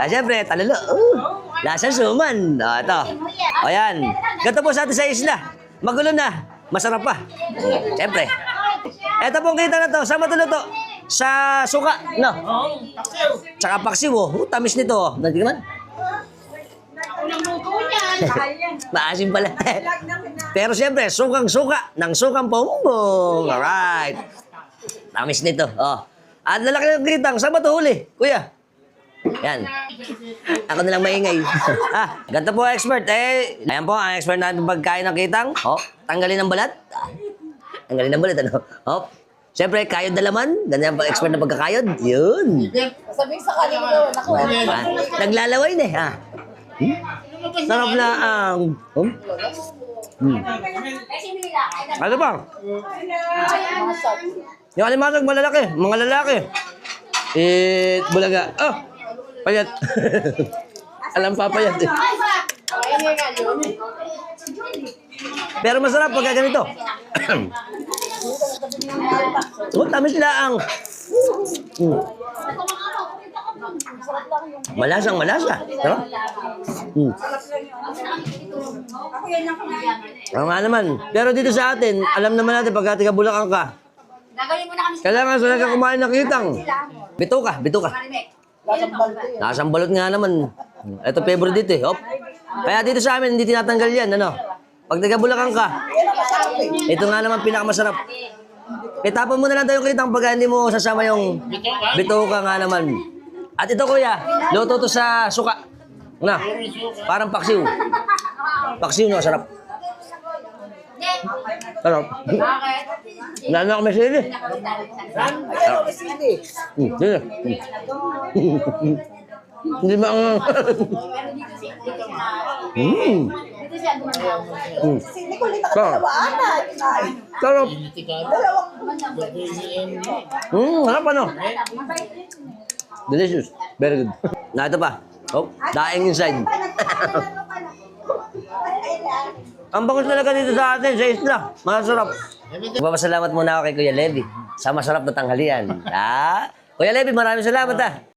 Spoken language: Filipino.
Siyempre, talalo. Lasang suman. Ito. O yan. Ganito po sa atin sa isla. Magulo na. Masarap pa. Siyempre. Ito pong kita na to. Saan matuluto? Sa suka. No? Tsaka paksiw. Tamis nito. Nanti naman. Maasim pala. Pero siyempre, sukang-suka ng sukang paumbong. Alright. Tamis nito. Oh. At lalaki ng gritang. Saan ba ito huli? Kuya. Yan. Ako na lang maingay. Ganito po expert. Ayan po, ang expert natin pagkain ng kitang. Oh, tanggalin ang balat. Tanggalin ang balat, ano? Oh. Siyempre, kayod na laman. Ganyan po, expert na pagkakayod. Yun. Sabihin sa kanya mo, naku. Naglalaway na ha. Sarap na ang... Ano pa? Yung alimasag, malalaki. Mga lalaki. Bulaga. Oh! Payat. Alam pa payat eh. Pero masarap pagka ganito. Tamis lang. Malasang malasa. Sarap. Oo nga naman. Pero dito sa atin, alam naman natin pagka tiga Bulacan ka, kailangan sa nagkakumain ng kitang. Bituka. Nasang balot nga naman. Ito favorite dito eh. Hop. Kaya dito sa amin, hindi tinatanggal yan. Ano? Pag taga Bulacan ka, ito nga naman pinakamasarap. Itapon mo na lang tayo kitang pag hindi mo sasama yung bituka nga naman. At ito kuya, luto to sa suka. Na, parang paksiw. Paksiw no, sarap. Sarap. Lalo ako may sili. Hindi ba ang... Hindi ko ulit ako tawaanan. Sarap. Dalawang... Harap ano? Delicious. Very good. Na ito pa. Oh, daing inside. Ang bangus talaga dito sa atin, sa isla. Masarap. Magpapasalamat muna ako kay Kuya Levy sa masarap na tanghalian. Kuya Levy, maraming salamat